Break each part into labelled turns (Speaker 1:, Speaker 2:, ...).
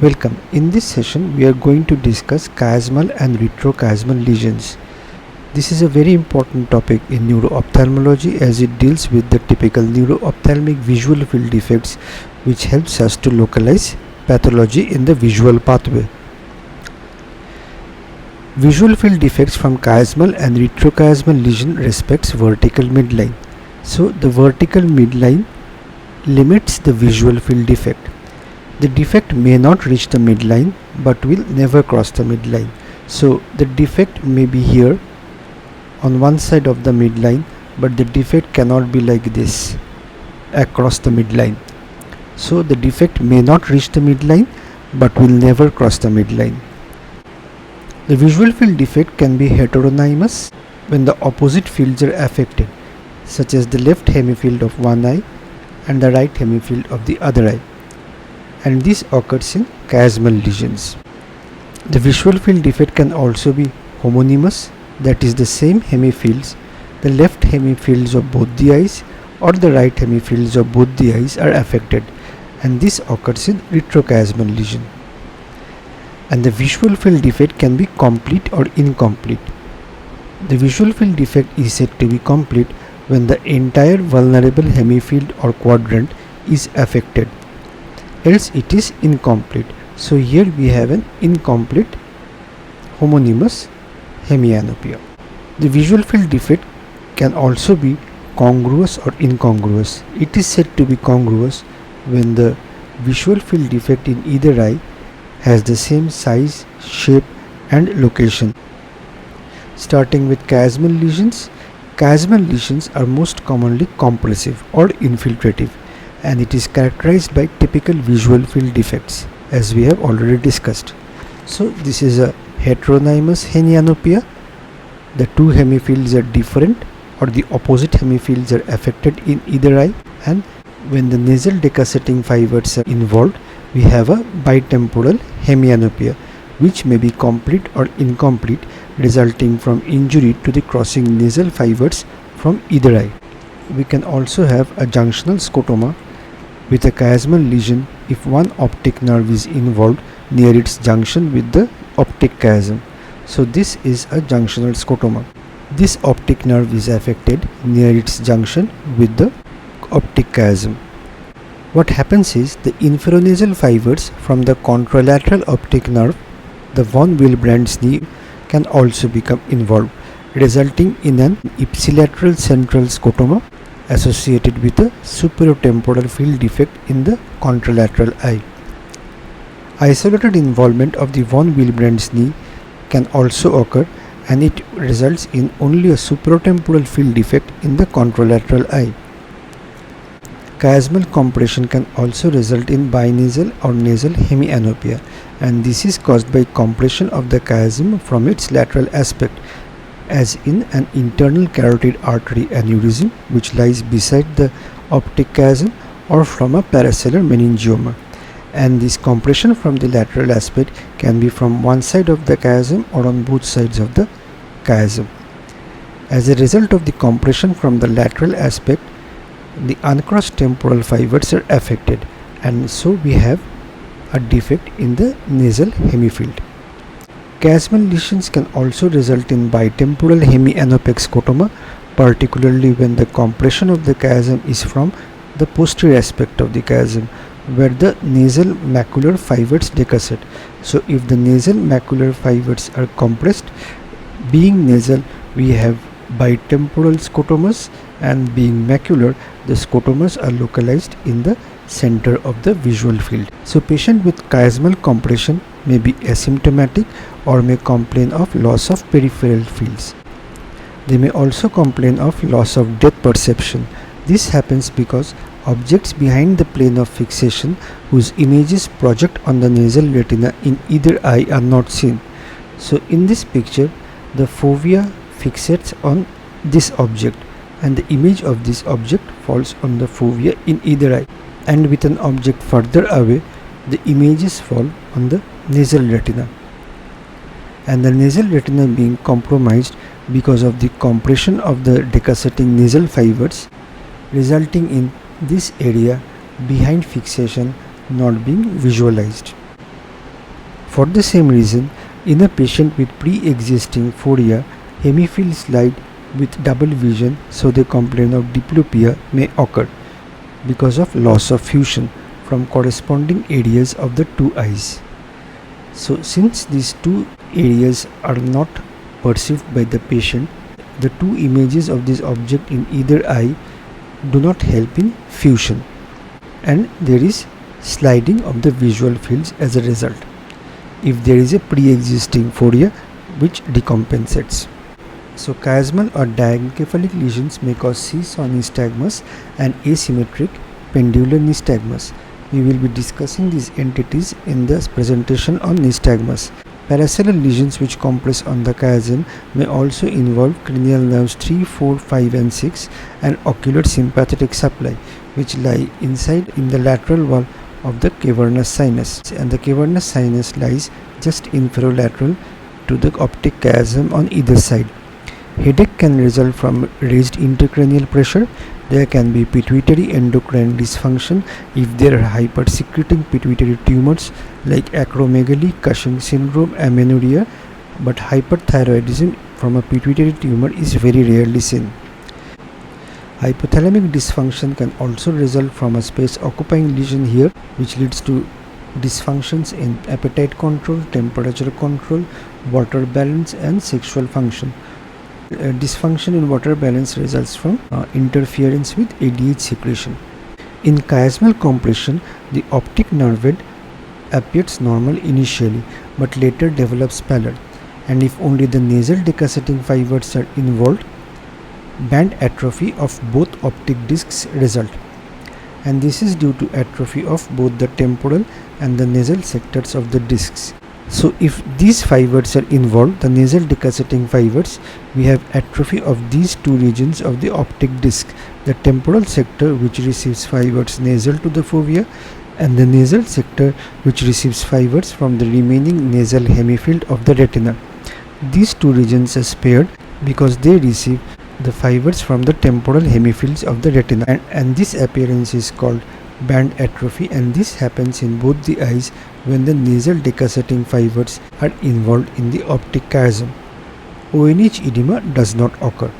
Speaker 1: Welcome. In this session, we are going to discuss chiasmal and retrochiasmal lesions. This is a very important topic in neuro-ophthalmology as it deals with the typical neuro-ophthalmic visual field defects which helps us to localize pathology in the visual pathway. Visual field defects from chiasmal and retrochiasmal lesion respects vertical midline. So the vertical midline limits the visual field defect. The defect may not reach the midline but will never cross the midline. So the defect may be here on one side of the midline, but the defect cannot be like this across the midline. So the defect may not reach the midline but will never cross the midline. The visual field defect can be heteronymous when the opposite fields are affected, such as the left hemifield of one eye and the right hemifield of the other eye, and this occurs in chiasmal lesions. The visual field defect can also be homonymous, that is the same hemifields, the left hemifields of both the eyes or the right hemifields of both the eyes are affected, and this occurs in retrochiasmal lesion. And the visual field defect can be complete or incomplete. The visual field defect is said to be complete when the entire vulnerable hemifield or quadrant is affected, else it is incomplete. So here we have an incomplete homonymous hemianopia. The visual field defect can also be congruous or incongruous. It is said to be congruous when the visual field defect in either eye has the same size, shape and location. Starting with chiasmal lesions. Chiasmal lesions are most commonly compressive or infiltrative, and it is characterized by typical visual field defects as we have already discussed. So this is a heteronymous hemianopia. The two hemifields are different or the opposite hemifields are affected in either eye, and when the nasal decussating fibers are involved, we have a bitemporal hemianopia which may be complete or incomplete, resulting from injury to the crossing nasal fibers from either eye. We can also have a junctional scotoma with a chiasmal lesion if one optic nerve is involved near its junction with the optic chiasm. So this is a junctional scotoma. This optic nerve is affected near its junction with the optic chiasm. What happens is the inferonasal fibers from the contralateral optic nerve, the von Willebrand's knee, can also become involved, resulting in an ipsilateral central scotoma associated with a superiotemporal field defect in the contralateral eye. Isolated involvement of the von Willebrand's knee can also occur, and it results in only a superiotemporal field defect in the contralateral eye. Chiasmal compression can also result in binasal or nasal hemianopia, and this is caused by compression of the chiasm from its lateral aspect, as in an internal carotid artery aneurysm which lies beside the optic chiasm, or from a paracellular meningioma. And this compression from the lateral aspect can be from one side of the chiasm or on both sides of the chiasm. As a result of the compression from the lateral aspect, the uncrossed temporal fibers are affected, and so we have a defect in the nasal hemifield. Chiasmal lesions can also result in bitemporal hemianopic scotoma, particularly when the compression of the chiasm is from the posterior aspect of the chiasm, where the nasal macular fibers decussate. So if the nasal macular fibers are compressed, being nasal we have bitemporal scotomas, and being macular the scotomas are localized in the center of the visual field. So patient with chiasmal compression may be asymptomatic or may complain of loss of peripheral fields. They may also complain of loss of depth perception. This happens because objects behind the plane of fixation whose images project on the nasal retina in either eye are not seen. So in this picture, the fovea fixates on this object, and the image of this object falls on the fovea in either eye, and with an object further away, the images fall on the nasal retina. And the nasal retina being compromised because of the compression of the decussating nasal fibers, resulting in this area behind fixation not being visualized. For the same reason, in a patient with pre-existing phoria, hemifield slide with double vision, so the complaint of diplopia may occur because of loss of fusion from corresponding areas of the two eyes. So since these two areas are not perceived by the patient, the two images of this object in either eye do not help in fusion, and there is sliding of the visual fields as a result if there is a pre-existing phoria which decompensates. So chiasmal or diencephalic lesions may cause seesaw nystagmus and asymmetric pendular nystagmus. We will be discussing these entities in this presentation on nystagmus. Paracellal lesions which compress on the chiasm may also involve cranial nerves 3, 4, 5 and 6 and ocular sympathetic supply, which lie inside in the lateral wall of the cavernous sinus, and the cavernous sinus lies just inferolateral to the optic chiasm on either side. Headache can result from raised intracranial pressure. There can be pituitary endocrine dysfunction if there are hypersecreting pituitary tumors like acromegaly, Cushing syndrome, amenorrhea, but hyperthyroidism from a pituitary tumor is very rarely seen. Hypothalamic dysfunction can also result from a space occupying lesion here, which leads to dysfunctions in appetite control, temperature control, water balance and sexual function. Dysfunction in water balance results from interference with ADH secretion. In chiasmal compression, the optic nerve appears normal initially but later develops pallor, and if only the nasal decussating fibers are involved, band atrophy of both optic discs result, and this is due to atrophy of both the temporal and the nasal sectors of the discs. So if these fibers are involved, the nasal decussating fibers, we have atrophy of these two regions of the optic disc, the temporal sector which receives fibers nasal to the fovea and the nasal sector which receives fibers from the remaining nasal hemifield of the retina. These two regions are spared because they receive the fibers from the temporal hemifields of the retina, and this appearance is called band atrophy, and this happens in both the eyes when the nasal decussating fibers are involved in the optic chiasm. ONH edema does not occur.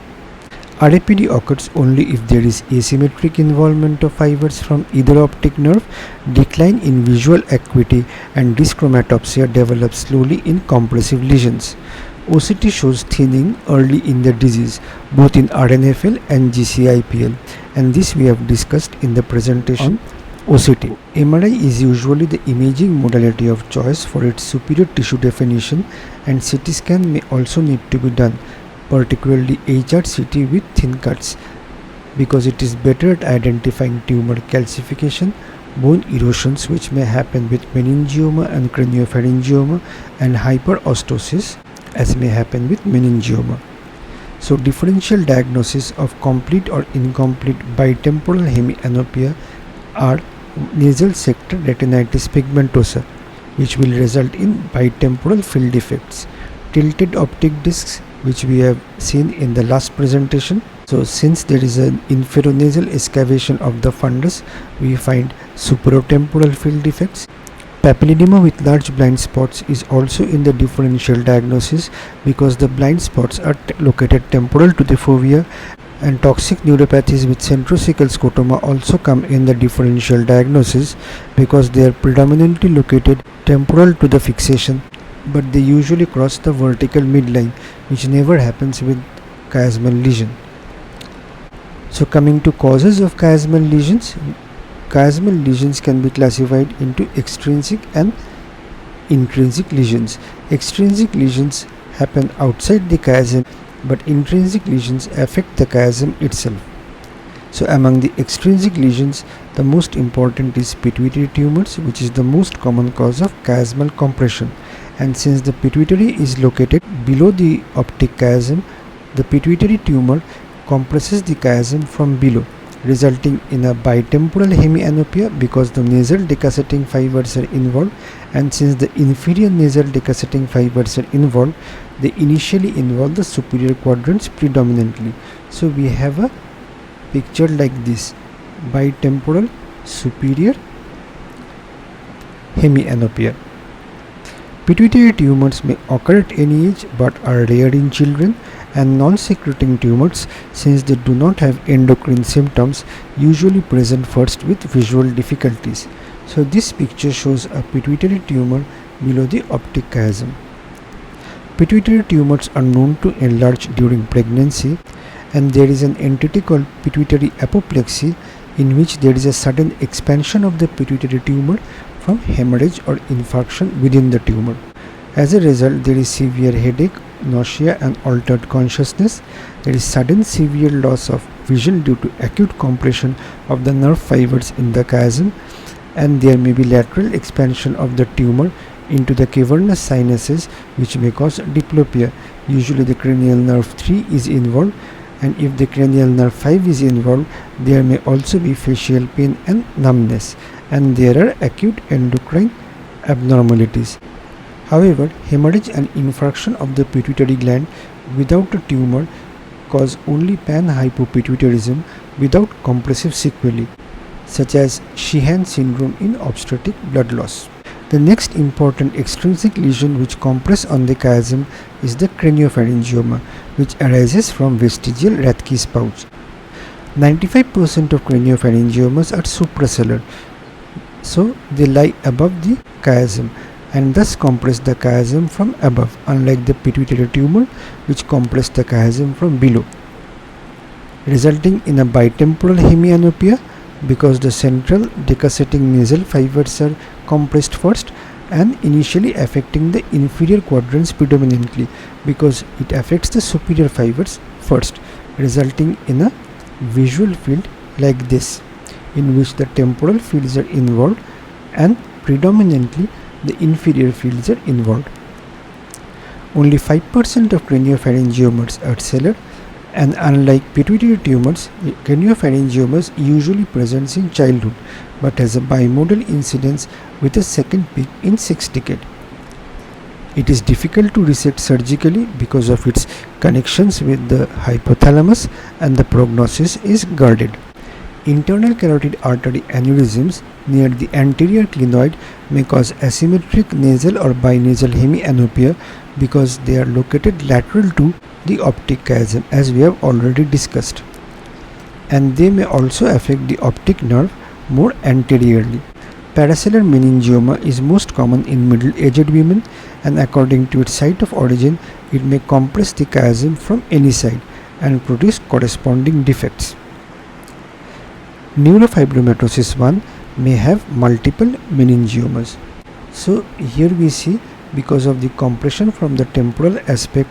Speaker 1: RAPD occurs only if there is asymmetric involvement of fibers from either optic nerve, decline in visual acuity and dyschromatopsia develops slowly in compressive lesions. OCT shows thinning early in the disease, both in RNFL and GCIPL, and this we have discussed in the presentation on OCT. MRI is usually the imaging modality of choice for its superior tissue definition, and CT scan may also need to be done, particularly HRCT with thin cuts, because it is better at identifying tumor calcification, bone erosions which may happen with meningioma and craniopharyngioma, and hyperostosis as may happen with meningioma. So differential diagnosis of complete or incomplete bitemporal hemianopia are nasal sector retinitis pigmentosa, which will result in bitemporal field defects, tilted optic discs, which we have seen in the last presentation. So since there is an inferonasal excavation of the fundus, we find superotemporal field defects. Papilledema with large blind spots is also in the differential diagnosis because the blind spots are located temporal to the fovea, and toxic neuropathies with centrocecal scotoma also come in the differential diagnosis because they are predominantly located temporal to the fixation, but they usually cross the vertical midline, which never happens with chiasmal lesion. So coming to causes of chiasmal lesions, chiasmal lesions can be classified into extrinsic and intrinsic lesions. Extrinsic lesions happen outside the chiasm, but intrinsic lesions affect the chiasm itself. So among the extrinsic lesions, the most important is pituitary tumors, which is the most common cause of chiasmal compression. And since the pituitary is located below the optic chiasm, the pituitary tumor compresses the chiasm from below, resulting in a bitemporal hemianopia because the nasal decussating fibers are involved, and since the inferior nasal decussating fibers are involved, they initially involve the superior quadrants predominantly. So we have a picture like this: bitemporal superior hemianopia. Pituitary tumors may occur at any age but are rare in children, and non-secreting tumors, since they do not have endocrine symptoms, usually present first with visual difficulties. So this picture shows a pituitary tumor below the optic chiasm. Pituitary tumors are known to enlarge during pregnancy, and there is an entity called pituitary apoplexy, in which there is a sudden expansion of the pituitary tumor from hemorrhage or infarction within the tumor. As a result, there is severe headache, nausea and altered consciousness. There is sudden severe loss of vision due to acute compression of the nerve fibers in the chiasm, and there may be lateral expansion of the tumor into the cavernous sinuses, which may cause diplopia. Usually the cranial nerve 3 is involved, and if the cranial nerve 5 is involved, there may also be facial pain and numbness, and there are acute endocrine abnormalities. However, hemorrhage and infarction of the pituitary gland without a tumor cause only panhypopituitarism without compressive sequelae, such as Sheehan syndrome in obstetric blood loss. The next important extrinsic lesion which compress on the chiasm is the craniopharyngioma, which arises from vestigial Rathke's pouch. 95% of craniopharyngiomas are suprasellar, so they lie above the chiasm and thus compress the chiasm from above, unlike the pituitary tumor which compress the chiasm from below, resulting in a bitemporal hemianopia because the central decussating nasal fibers are compressed first, and initially affecting the inferior quadrants predominantly because it affects the superior fibers first, resulting in a visual field like this, in which the temporal fields are involved and predominantly the inferior fields are involved. Only 5% of craniopharyngiomas are sellar, and unlike pituitary tumors, craniopharyngiomas usually presents in childhood but has a bimodal incidence with a second peak in 6th decade. It is difficult to resect surgically because of its connections with the hypothalamus, and the prognosis is guarded. Internal carotid artery aneurysms near the anterior clinoid may cause asymmetric nasal or binasal hemianopia because they are located lateral to the optic chiasm, as we have already discussed, and they may also affect the optic nerve more anteriorly. Parasellar meningioma is most common in middle-aged women, and according to its site of origin, it may compress the chiasm from any side and produce corresponding defects. Neurofibromatosis 1 may have multiple meningiomas. So here we see, because of the compression from the temporal aspect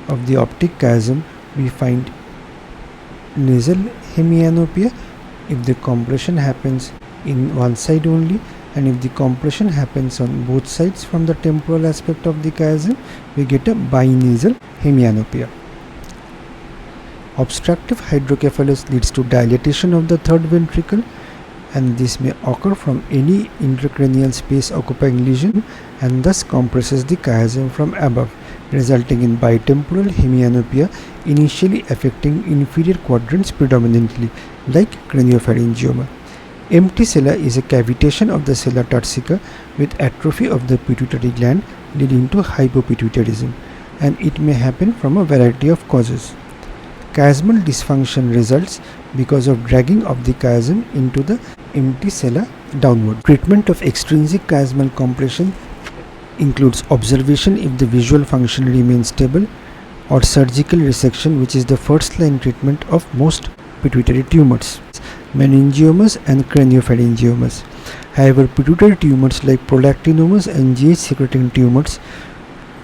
Speaker 1: of the optic chiasm, we find nasal hemianopia if the compression happens in one side only, and if the compression happens on both sides from the temporal aspect of the chiasm, we get a binasal hemianopia. Obstructive hydrocephalus leads to dilatation of the third ventricle, and this may occur from any intracranial space occupying lesion and thus compresses the chiasm from above, resulting in bitemporal hemianopia initially affecting inferior quadrants predominantly, like craniopharyngioma. Empty sella is a cavitation of the sella turcica with atrophy of the pituitary gland leading to hypopituitarism, and it may happen from a variety of causes. Chiasmal dysfunction results because of dragging of the chiasm into the empty sella downward. Treatment of extrinsic chiasmal compression includes observation if the visual function remains stable, or surgical resection, which is the first line treatment of most pituitary tumors, meningiomas and craniopharyngiomas. However, pituitary tumors like prolactinomas and GH secreting tumors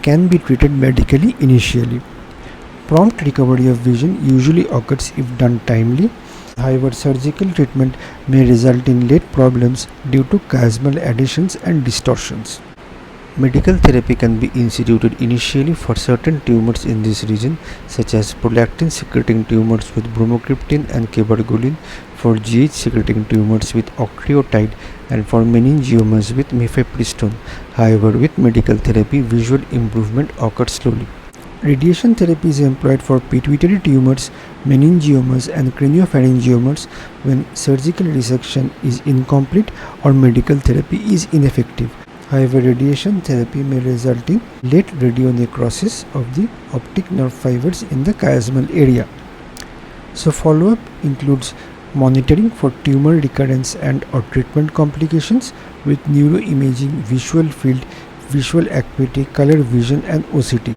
Speaker 1: can be treated medically initially. Prompt recovery of vision usually occurs if done timely. However, surgical treatment may result in late problems due to chiasmal adhesions and distortions. Medical therapy can be instituted initially for certain tumors in this region, such as prolactin secreting tumors with bromocriptine and cabergoline, for GH secreting tumors with octreotide, and for meningiomas with mifepristone. However, with medical therapy, visual improvement occurs slowly. Radiation therapy is employed for pituitary tumors, meningiomas and craniopharyngiomas when surgical resection is incomplete or medical therapy is ineffective. However, radiation therapy may result in late radionecrosis of the optic nerve fibers in the chiasmal area. So follow-up includes monitoring for tumor recurrence and or treatment complications with neuroimaging, visual field, visual acuity, color vision and OCT.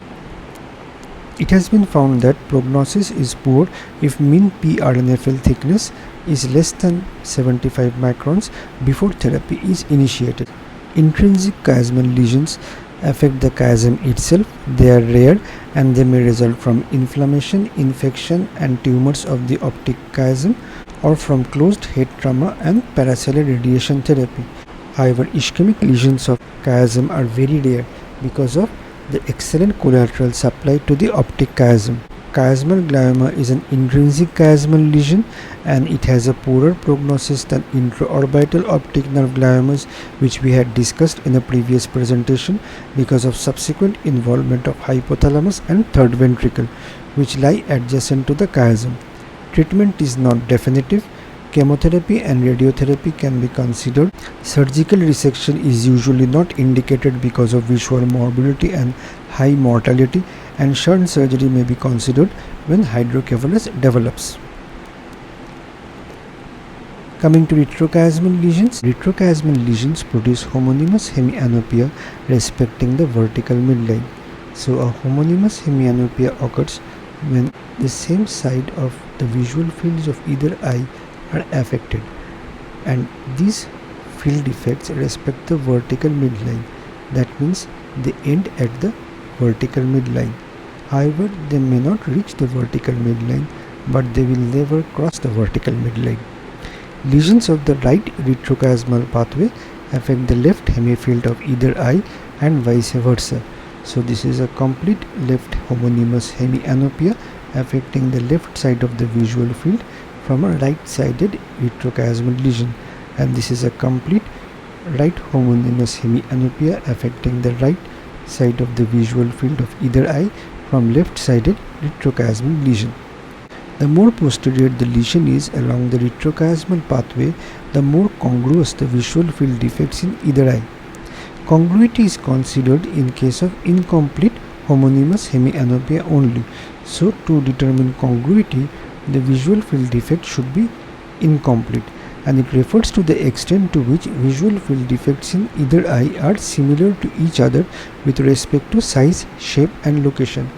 Speaker 1: It has been found that prognosis is poor if mean PRNFL thickness is less than 75 microns before therapy is initiated. Intrinsic chiasmal lesions affect the chiasm itself. They are rare and they may result from inflammation, infection and tumors of the optic chiasm or from closed head trauma and paracellular radiation therapy. However, ischemic lesions of chiasm are very rare because of the excellent collateral supply to the optic chiasm. Chiasmal glioma is an intrinsic chiasmal lesion and it has a poorer prognosis than intraorbital optic nerve gliomas, which we had discussed in a previous presentation, because of subsequent involvement of hypothalamus and third ventricle, which lie adjacent to the chiasm. Treatment is not definitive. Chemotherapy and radiotherapy can be considered. Surgical resection is usually not indicated because of visual morbidity and high mortality, and shunt surgery may be considered when hydrocephalus develops. Coming to retrochiasmal lesions produce homonymous hemianopia respecting the vertical midline. So a homonymous hemianopia occurs when the same side of the visual fields of either eye are affected, and these field defects respect the vertical midline. That means they end at the vertical midline. However, they may not reach the vertical midline, but they will never cross the vertical midline. Lesions of the right retrochiasmal pathway affect the left hemifield of either eye and vice versa. So this is a complete left homonymous hemianopia affecting the left side of the visual field from a right-sided retrochiasmal lesion, and this is a complete right homonymous hemianopia affecting the right side of the visual field of either eye from left-sided retrochiasmal lesion. The more posterior the lesion is along the retrochiasmal pathway, the more congruous the visual field defects in either eye. Congruity is considered in case of incomplete homonymous hemianopia only. So to determine congruity, the visual field defect should be incomplete, and it refers to the extent to which visual field defects in either eye are similar to each other with respect to size, shape and location.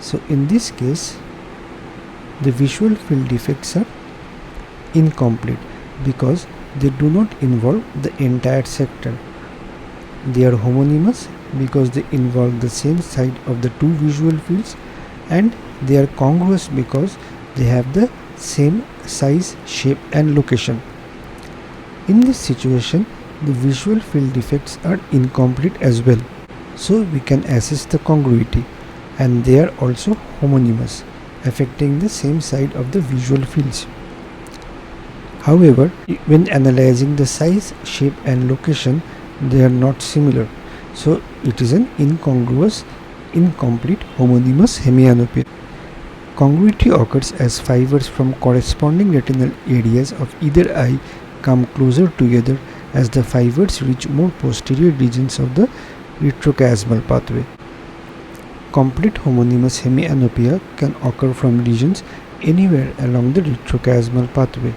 Speaker 1: So in this case, the visual field defects are incomplete because they do not involve the entire sector. They are homonymous because they involve the same side of the two visual fields, and they are congruous because they have the same size, shape and location. In this situation, the visual field defects are incomplete as well, so we can assess the congruity, and they are also homonymous, affecting the same side of the visual fields. However, when analyzing the size, shape and location, they are not similar, so it is an incongruous, incomplete homonymous hemianopia. Congruity occurs as fibers from corresponding retinal areas of either eye come closer together as the fibers reach more posterior regions of the retrochiasmal pathway. Complete homonymous hemianopia can occur from lesions anywhere along the retrochiasmal pathway.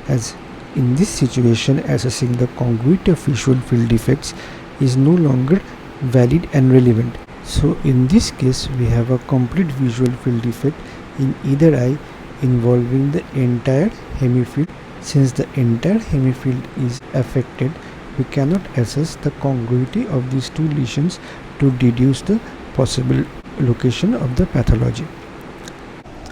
Speaker 1: As in this situation, assessing the congruity of visual field defects is no longer valid and relevant. So in this case, we have a complete visual field defect in either eye involving the entire hemifield. Since the entire hemifield is affected, we cannot assess the congruity of these two lesions to deduce the possible location of the pathology.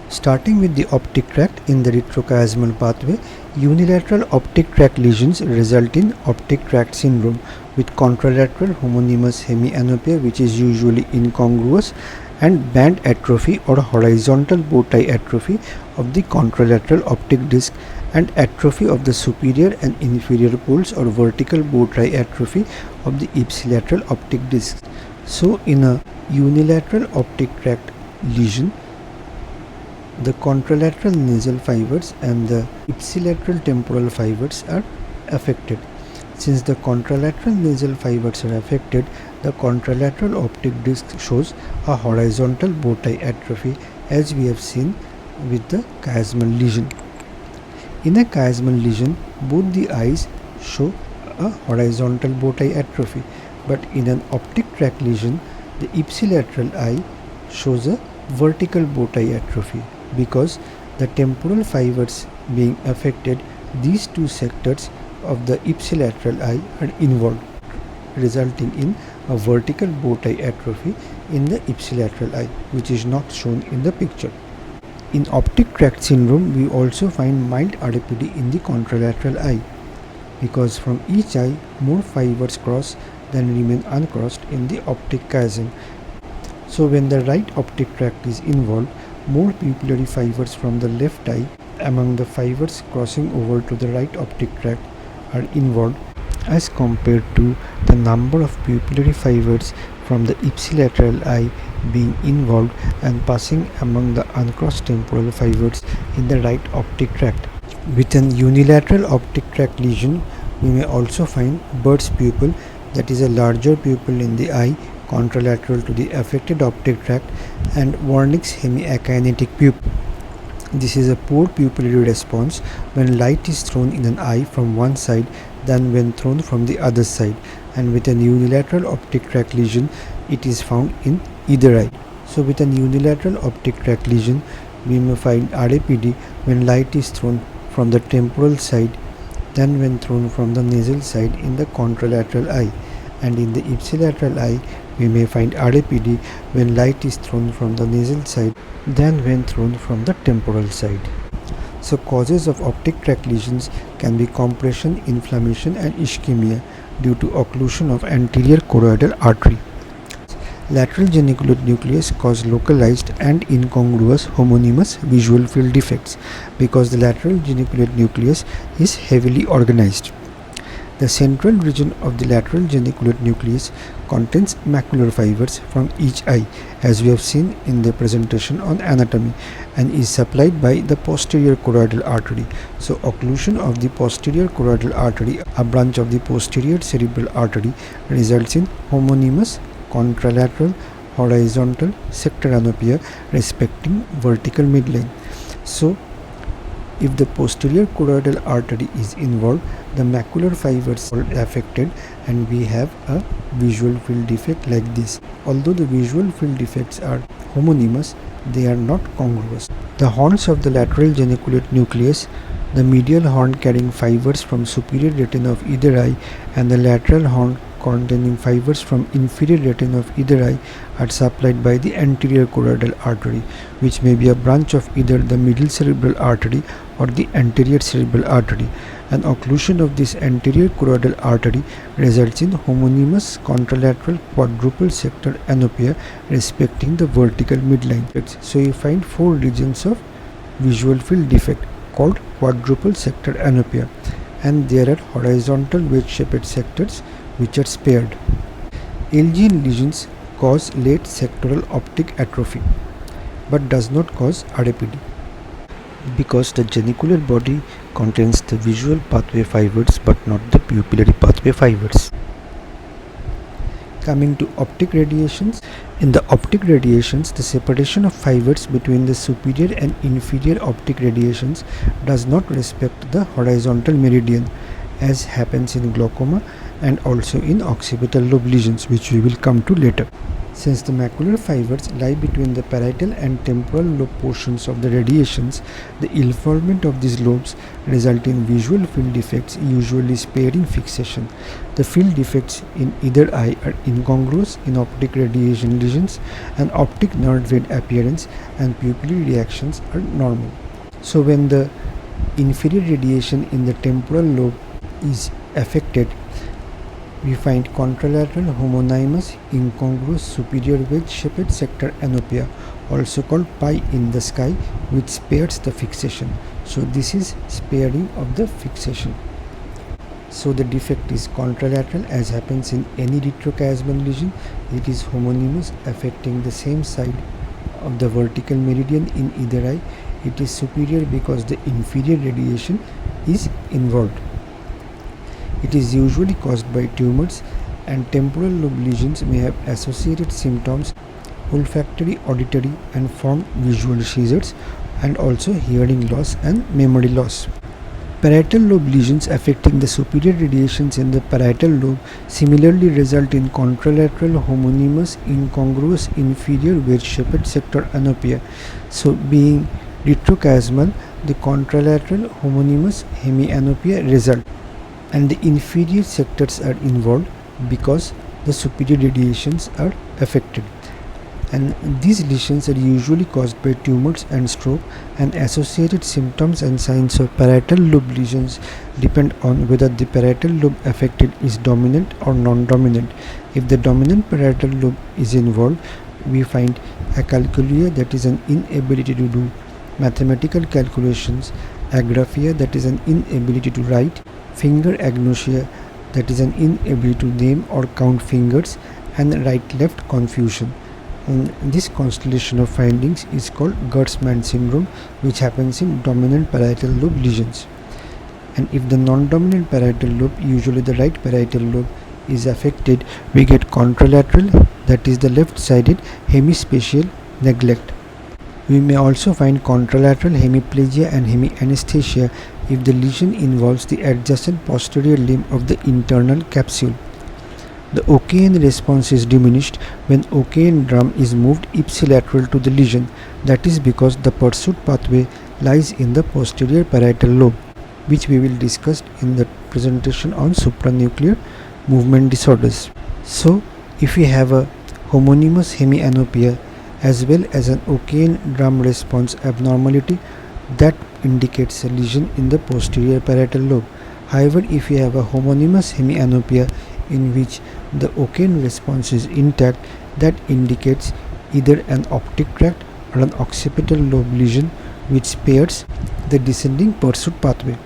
Speaker 1: Starting with the optic tract in the retrochiasmal pathway, unilateral optic tract lesions result in optic tract syndrome with contralateral homonymous hemianopia, which is usually incongruous, and band atrophy or horizontal bow tie atrophy of the contralateral optic disc, and atrophy of the superior and inferior poles or vertical bow tie atrophy of the ipsilateral optic disc. So in a unilateral optic tract lesion, the contralateral nasal fibers and the ipsilateral temporal fibers are affected. Since the contralateral nasal fibers are affected, the contralateral optic disc shows a horizontal bow tie atrophy, as we have seen with the chiasmal lesion. In a chiasmal lesion, both the eyes show a horizontal bow tie atrophy, but in an optic tract lesion, the ipsilateral eye shows a vertical bow tie atrophy because the temporal fibers being affected, these two sectors of the ipsilateral eye are involved, resulting in a vertical bow tie atrophy in the ipsilateral eye, which is not shown in the picture. In optic tract syndrome, we also find mild RAPD in the contralateral eye, because from each eye more fibers cross than remain uncrossed in the optic chiasm. So when the right optic tract is involved, more pupillary fibers from the left eye among the fibers crossing over to the right optic tract are involved as compared to the number of pupillary fibers from the ipsilateral eye being involved and passing among the uncrossed temporal fibers in the right optic tract. With an unilateral optic tract lesion, we may also find bird's pupil, that is a larger pupil in the eye contralateral to the affected optic tract, and Wernicke's hemiakinetic pupil. This is a poor pupillary response when light is thrown in an eye from one side than when thrown from the other side, and with an unilateral optic tract lesion it is found in either eye. So with an unilateral optic tract lesion, we may find RAPD when light is thrown from the temporal side than when thrown from the nasal side in the contralateral eye, and in the ipsilateral eye we may find RAPD when light is thrown from the nasal side than when thrown from the temporal side. So causes of optic tract lesions can be compression, inflammation and ischemia due to occlusion of anterior choroidal artery. Lateral geniculate nucleus cause localized and incongruous homonymous visual field defects because the lateral geniculate nucleus is heavily organized. The central region of the lateral geniculate nucleus contains macular fibers from each eye, as we have seen in the presentation on anatomy, and is supplied by the posterior choroidal artery. So occlusion of the posterior choroidal artery, a branch of the posterior cerebral artery, results in homonymous contralateral, horizontal, sectoranopia respecting vertical midline. So if the posterior choroidal artery is involved, the macular fibers are affected and we have a visual field defect like this. Although the visual field defects are homonymous, they are not congruous. The horns of the lateral geniculate nucleus, the medial horn carrying fibers from superior retina of either eye and the lateral horn containing fibers from inferior retina of either eye, are supplied by the anterior choroidal artery, which may be a branch of either the middle cerebral artery or the anterior cerebral artery. An occlusion of this anterior choroidal artery results in homonymous contralateral quadruple sector anopia respecting the vertical midline. So you find four regions of visual field defect called quadruple sector anopia, and there are horizontal wedge-shaped sectors which are spared. LGN lesions cause late sectoral optic atrophy but does not cause RAPD because the geniculate body contains the visual pathway fibers but not the pupillary pathway fibers. Coming to optic radiations. In the optic radiations, the separation of fibers between the superior and inferior optic radiations does not respect the horizontal meridian, as happens in glaucoma and also in occipital lobe lesions, which we will come to later. Since the macular fibers lie between the parietal and temporal lobe portions of the radiations, the involvement of these lobes result in visual field defects, usually sparing fixation. The field defects in either eye are incongruous in optic radiation lesions, and optic nerve vein appearance and pupillary reactions are normal. So when the inferior radiation in the temporal lobe is affected, we find contralateral homonymous incongruous superior wedge-shaped sector anopia, also called pie in the sky, which spares the fixation. So this is sparing of the fixation. So the defect is contralateral, as happens in any retrochiasmal lesion. It is homonymous, affecting the same side of the vertical meridian in either eye. It is superior because the inferior radiation is involved. It is usually caused by tumors, and temporal lobe lesions may have associated symptoms, olfactory, auditory, and form visual seizures, and also hearing loss and memory loss. Parietal lobe lesions affecting the superior radiations in the parietal lobe similarly result in contralateral homonymous incongruous inferior wedge-shaped sectoranopia. So being retrochiasmal, the contralateral homonymous hemianopia result, and the inferior sectors are involved because the superior radiations are affected. And these lesions are usually caused by tumors and stroke, and associated symptoms and signs of parietal lobe lesions depend on whether the parietal lobe affected is dominant or non-dominant. If the dominant parietal lobe is involved, we find acalculia, that is an inability to do mathematical calculations, agraphia, that is an inability to write, finger agnosia, that is an inability to name or count fingers, and right-left confusion. And this constellation of findings is called Gertzmann syndrome, which happens in dominant parietal lobe lesions. And if the non-dominant parietal lobe, usually the right parietal lobe, is affected, we get contralateral, that is the left-sided hemispatial neglect. We may also find contralateral hemiplegia and hemianesthesia if the lesion involves the adjacent posterior limb of the internal capsule. The Occipital response is diminished when Occipital drum is moved ipsilateral to the lesion. That is because the pursuit pathway lies in the posterior parietal lobe, which we will discuss in the presentation on supranuclear movement disorders. So, if we have a homonymous hemianopia as well as an Occipital drum response abnormality, that indicates a lesion in the posterior parietal lobe. However, if we have a homonymous hemianopia in which the Occipital response is intact, that indicates either an optic tract or an occipital lobe lesion which spares the descending pursuit pathway.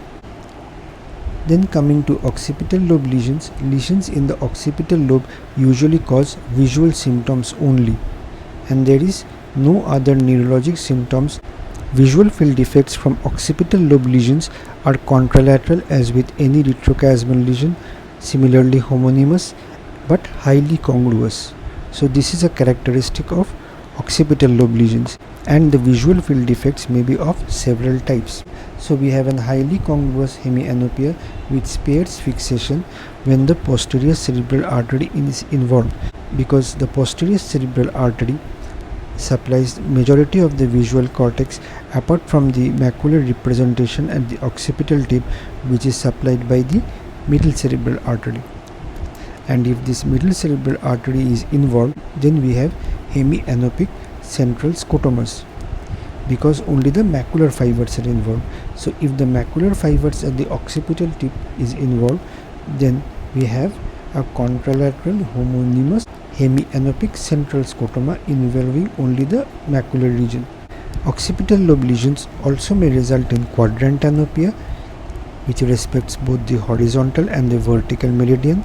Speaker 1: Then coming to occipital lobe lesions, lesions in the occipital lobe usually cause visual symptoms only, and there is no other neurologic symptoms. Visual field defects from occipital lobe lesions are contralateral as with any retrochiasmal lesion, similarly homonymous but highly congruous. So this is a characteristic of occipital lobe lesions, and the visual field defects may be of several types. So we have an highly congruous hemianopia which spares fixation when the posterior cerebral artery is involved, because the posterior cerebral artery supplies majority of the visual cortex apart from the macular representation at the occipital tip, which is supplied by the middle cerebral artery. And if this middle cerebral artery is involved, then we have hemianopic central scotomas, because only the macular fibers are involved. So if the macular fibers at the occipital tip is involved, then we have a contralateral homonymous hemianopic central scotoma involving only the macular region. Occipital lobe lesions also may result in quadrantanopia, which respects both the horizontal and the vertical meridian.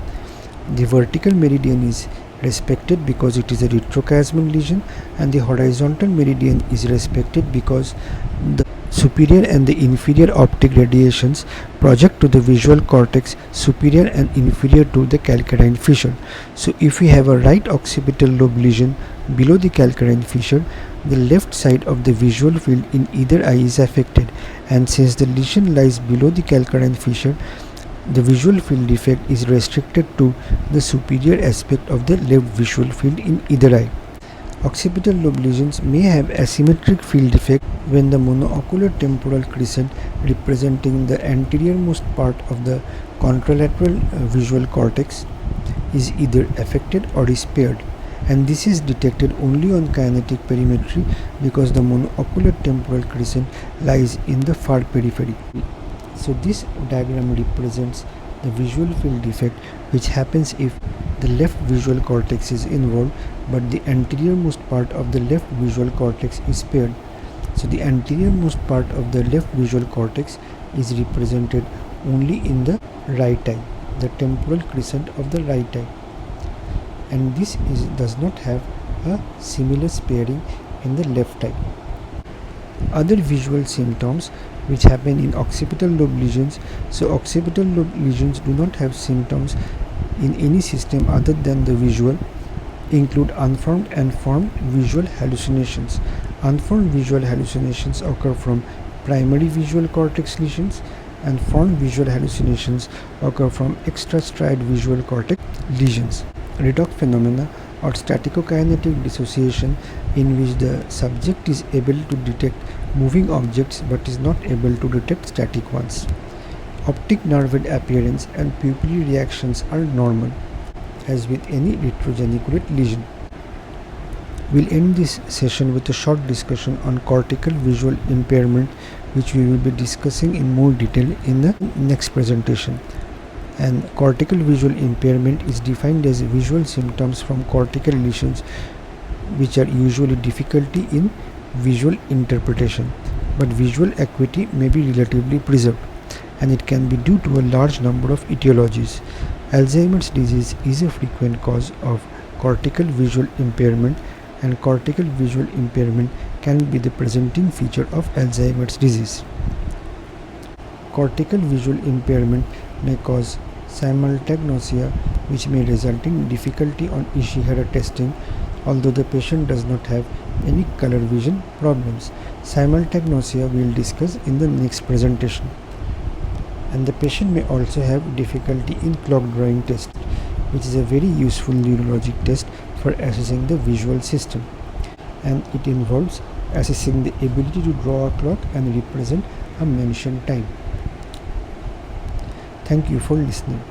Speaker 1: The vertical meridian is respected because it is a retrochiasmal lesion, and the horizontal meridian is respected because the superior and the inferior optic radiations project to the visual cortex superior and inferior to the calcarine fissure. So if we have a right occipital lobe lesion below the calcarine fissure, the left side of the visual field in either eye is affected, and since the lesion lies below the calcarine fissure, the visual field defect is restricted to the superior aspect of the left visual field in either eye. Occipital lobe lesions may have asymmetric field defect when the monoocular temporal crescent representing the anteriormost part of the contralateral visual cortex is either affected or is spared, and this is detected only on kinetic perimetry because the monoocular temporal crescent lies in the far periphery. So this diagram represents the visual field defect which happens if the left visual cortex is involved but the anteriormost part of the left visual cortex is spared. So the anteriormost part of the left visual cortex is represented only in the right eye, the temporal crescent of the right eye, and this does not have a similar sparing in the left eye. Other visual symptoms which happen in occipital lobe lesions. So occipital lobe lesions do not have symptoms in any system other than the visual, include unformed and formed visual hallucinations. Unformed visual hallucinations occur from primary visual cortex lesions, and formed visual hallucinations occur from extrastriate visual cortex lesions. Redox phenomena or staticokinetic dissociation, in which the subject is able to detect moving objects but is not able to detect static ones. Optic nerve appearance and pupillary reactions are normal, as with any retrogeniculate lesion. We'll end this session with a short discussion on cortical visual impairment, which we will be discussing in more detail in the next presentation. And cortical visual impairment is defined as visual symptoms from cortical lesions, which are usually difficulty in visual interpretation, but visual acuity may be relatively preserved, and it can be due to a large number of etiologies. Alzheimer's disease is a frequent cause of cortical visual impairment, and cortical visual impairment can be the presenting feature of Alzheimer's disease. Cortical visual impairment may cause simultagnosia, which may result in difficulty on Ishihara testing, although the patient does not have any color vision problems. Simultagnosia we will discuss in the next presentation. And the patient may also have difficulty in clock drawing test, which is a very useful neurologic test for assessing the visual system, and it involves assessing the ability to draw a clock and represent a mentioned time. Thank you for listening.